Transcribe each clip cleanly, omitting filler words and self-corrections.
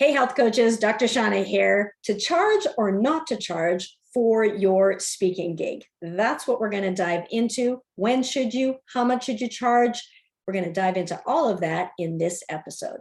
Hey, health coaches, Dr. Shaunna here. To charge or not to charge for your speaking gig? That's what we're going to dive into. When should you? How much should you charge? We're going to dive into all of that in this episode.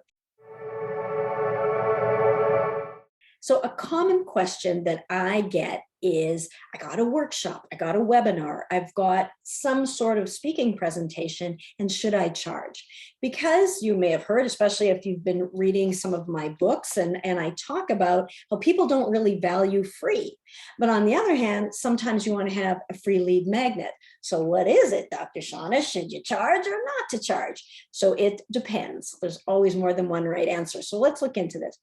So a common question that I get is, I got a workshop, I got a webinar, I've got some sort of speaking presentation, and should I charge? Because you may have heard, especially if you've been reading some of my books, and I talk about how people don't really value free. But on the other hand, sometimes you want to have a free lead magnet. So what is it, Dr. Shaunna? Should you charge or not to charge? So it depends. There's always more than one right answer. So let's look into this.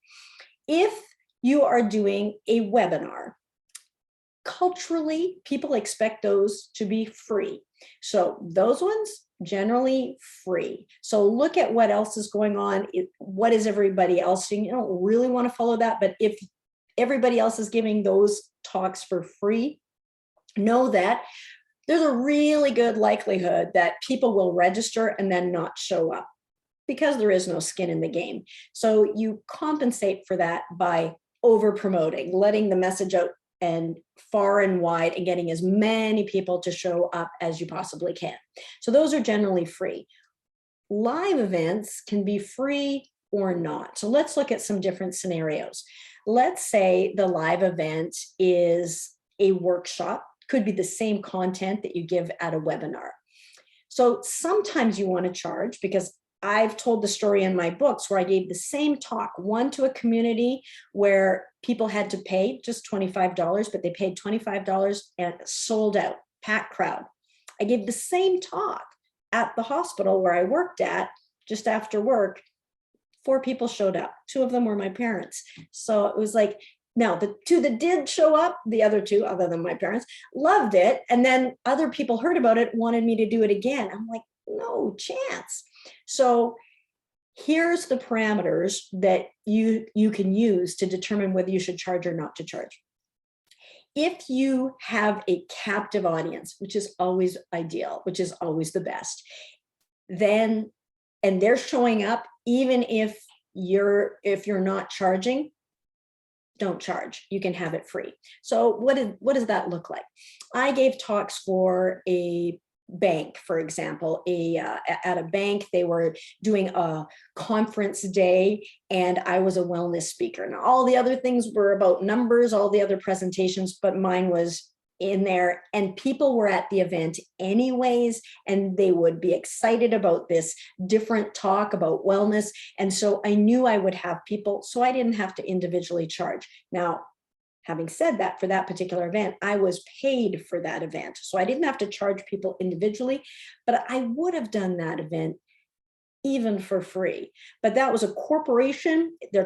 If you are doing a webinar, culturally, people expect those to be free. So those ones generally free. So look at what else is going on. What is everybody else doing? You don't really want to follow that, but if everybody else is giving those talks for free, know that there's a really good likelihood that people will register and then not show up because there is no skin in the game. So you compensate for that by over promoting, letting the message out and far and wide and getting as many people to show up as you possibly can. So those are generally free. Live events can be free or not. So let's look at some different scenarios. Let's say the live event is a workshop, could be the same content that you give at a webinar. So sometimes you want to charge, because I've told the story in my books where I gave the same talk, one to a community where people had to pay just $25, but they paid $25 and sold out, packed crowd. I gave the same talk at the hospital where I worked at just after work. 4 people showed up. 2 of them were my parents. So it was like, now the 2 that did show up, the other 2, other than my parents, loved it. And then other people heard about it, wanted me to do it again. I'm like, no chance. So here's the parameters that you can use to determine whether you should charge or not to charge. If you have a captive audience, which is always ideal, which is always the best, then, and they're showing up, even if you're not charging, don't charge. You can have it free. So what does that look like? I gave talks for a bank, for example, at a bank. They were doing a conference day and I was a wellness speaker. Now, all the other things were about numbers, all the other presentations, but mine was in there, and people were at the event anyways, and they would be excited about this different talk about wellness. And so I knew I would have people, so I didn't have to individually charge. Now, having said that, for that particular event, I was paid for that event. So I didn't have to charge people individually, but I would have done that event even for free. But that was a corporation. They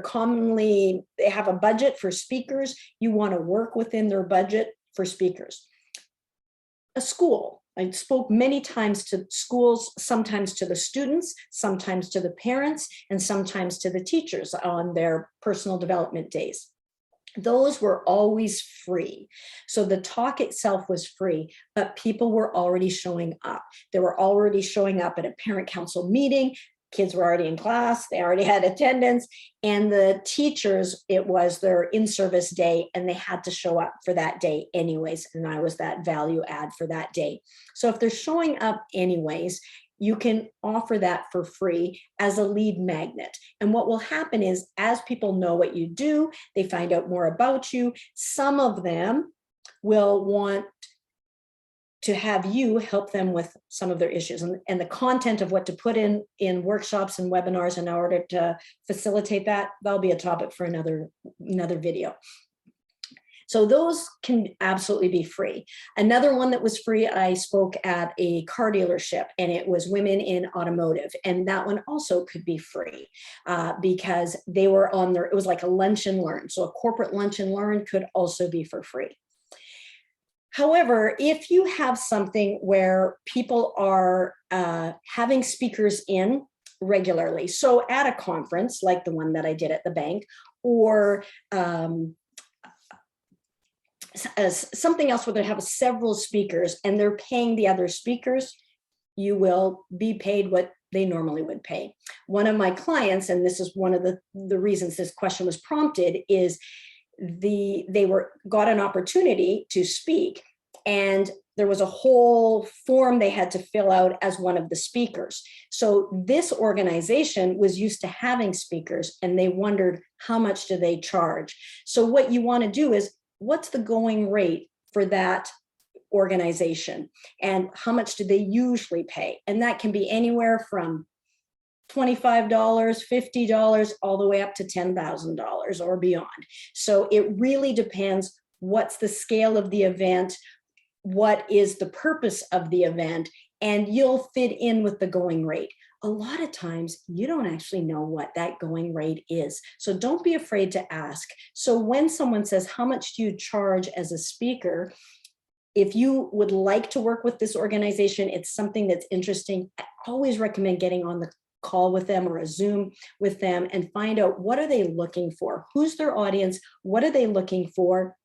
have a budget for speakers. You want to work within their budget for speakers. A school. I spoke many times to schools, sometimes to the students, sometimes to the parents, and sometimes to the teachers on their personal development days. Those were always free. So the talk itself was free, but people were already showing up. They were already showing up at a parent council meeting. Kids were already in class. They already had attendance. And the teachers, it was their in-service day, and they had to show up for that day anyways. And I was that value add for that day. So if they're showing up anyways, you can offer that for free as a lead magnet. And what will happen is, as people know what you do, they find out more about you. Some of them will want to have you help them with some of their issues, and the content of what to put in workshops and webinars in order to facilitate that. That'll be a topic for another video. So those can absolutely be free. Another one that was free, I spoke at a car dealership, and it was women in automotive. And that one also could be free because they were on it was like a lunch and learn. So a corporate lunch and learn could also be for free. However, if you have something where people are having speakers in regularly, so at a conference like the one that I did at the bank, or something else where they have several speakers and they're paying the other speakers, you will be paid what they normally would pay. One of my clients, and this is one of the reasons this question was prompted, is they got an opportunity to speak, and there was a whole form they had to fill out as one of the speakers. So this organization was used to having speakers, and they wondered, how much do they charge? So what you want to do is, what's the going rate for that organization, and how much do they usually pay? And that can be anywhere from $25, $50, all the way up to $10,000 or beyond. So it really depends. What's the scale of the event? What is the purpose of the event? And you'll fit in with the going rate. A lot of times you don't actually know what that going rate is. So don't be afraid to ask. So when someone says, how much do you charge as a speaker? If you would like to work with this organization, it's something that's interesting, I always recommend getting on the call with them or a Zoom with them and find out, what are they looking for? Who's their audience? What are they looking for?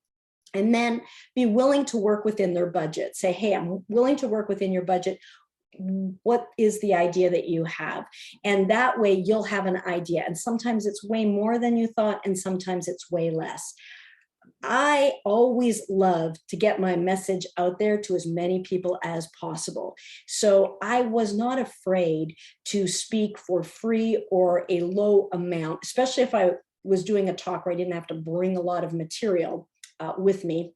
And then be willing to work within their budget. Say, hey, I'm willing to work within your budget. What is the idea that you have? And that way you'll have an idea. And sometimes it's way more than you thought, and sometimes it's way less. I always love to get my message out there to as many people as possible. So I was not afraid to speak for free or a low amount, especially if I was doing a talk where I didn't have to bring a lot of material with me,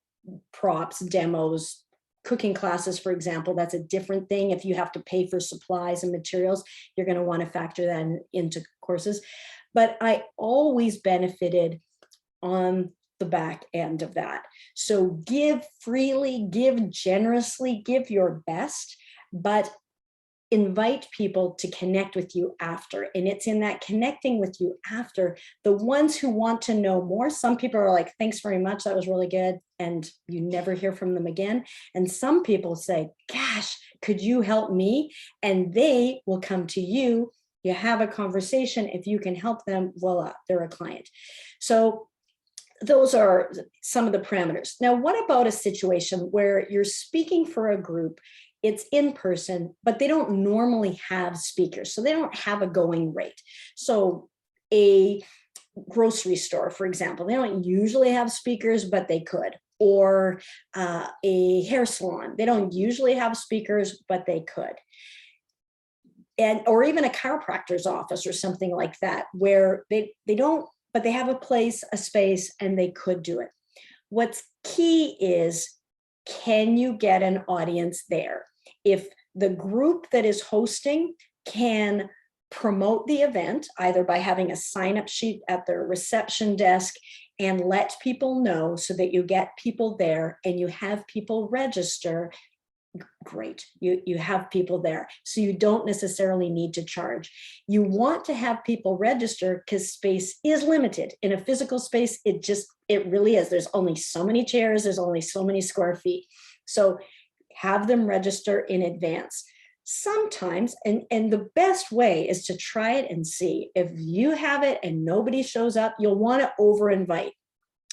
props, demos, cooking classes, for example. That's a different thing. If you have to pay for supplies and materials, you're going to want to factor that into courses. But I always benefited on the back end of that. So give freely, give generously, give your best, but invite people to connect with you after. And it's in that connecting with you after, the ones who want to know more. Some people are like, thanks very much, that was really good, and you never hear from them again. And some people say, gosh, could you help me? And they will come to you. You have a conversation. If you can help them, voila, they're a client. So those are some of the parameters. Now, what about a situation where you're speaking for a group, it's in person, but they don't normally have speakers, so they don't have a going rate. So a grocery store, for example, they don't usually have speakers, but they could. Or a hair salon, they don't usually have speakers, but they could. And or even a chiropractor's office or something like that, where they don't, but they have a place, a space, and they could do it. What's key is, can you get an audience there? If the group that is hosting can promote the event, either by having a sign-up sheet at their reception desk and let people know so that you get people there and you have people register, great, you have people there, so you don't necessarily need to charge. You want to have people register because space is limited. In a physical space, it really is. There's only so many chairs, there's only so many square feet. So have them register in advance. Sometimes, and the best way is to try it and see. If you have it and nobody shows up, you'll want to over invite.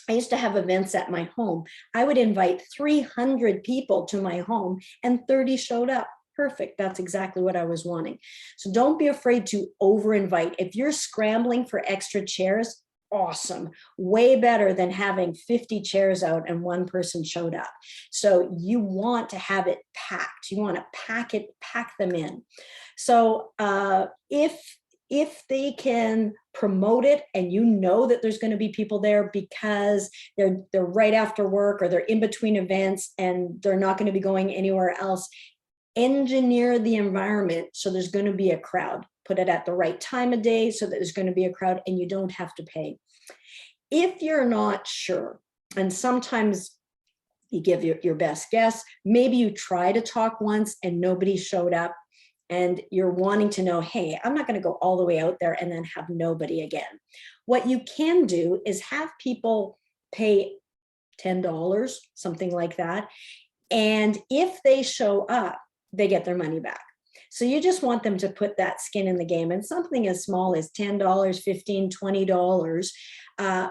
I used to have events at my home. I would invite 300 people to my home and 30 showed up. Perfect. That's exactly what I was wanting. So don't be afraid to over invite. If you're scrambling for extra chairs, awesome. Way better than having 50 chairs out and one person showed up. So you want to have it packed. You want to pack them in. So if they can promote it and you know that there's going to be people there because they're right after work or they're in between events and they're not going to be going anywhere else, engineer the environment so there's going to be a crowd. Put it at the right time of day so that there's going to be a crowd and you don't have to pay. If you're not sure, and sometimes you give your best guess, maybe you try to talk once and nobody showed up, and you're wanting to know, hey, I'm not going to go all the way out there and then have nobody again. What you can do is have people pay $10, something like that. And if they show up, they get their money back. So you just want them to put that skin in the game, and something as small as $10, $15, $20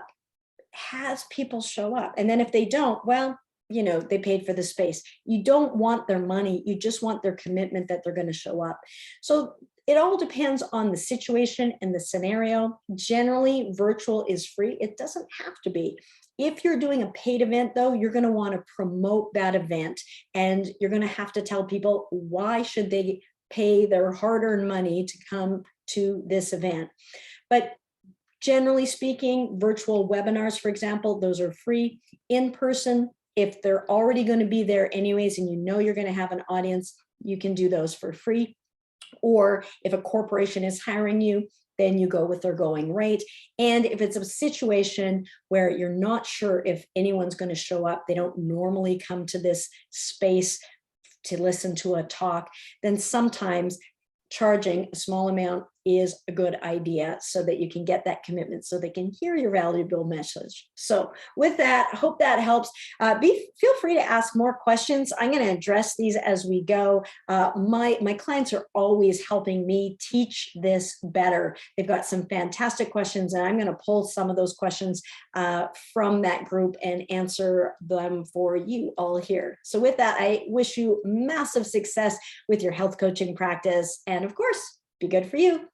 has people show up. And then if they don't, well, you know, they paid for the space. You don't want their money. You just want their commitment that they're going to show up. So it all depends on the situation and the scenario. Generally, virtual is free. It doesn't have to be. If you're doing a paid event, though, you're going to want to promote that event, and you're going to have to tell people why should they pay their hard-earned money to come to this event. But generally speaking, virtual webinars, for example, those are free. In person, if they're already going to be there anyways, and you know you're going to have an audience, you can do those for free. Or if a corporation is hiring you, then you go with their going rate. And if it's a situation where you're not sure if anyone's going to show up, they don't normally come to this space to listen to a talk, then sometimes charging a small amount is a good idea so that you can get that commitment, so they can hear your valuable message. So with that, I hope that helps. Feel free to ask more questions. I'm going to address these as we go. My clients are always helping me teach this better. They've got some fantastic questions, and I'm going to pull some of those questions from that group and answer them for you all here. So with that, I wish you massive success with your health coaching practice. And of course, be good for you.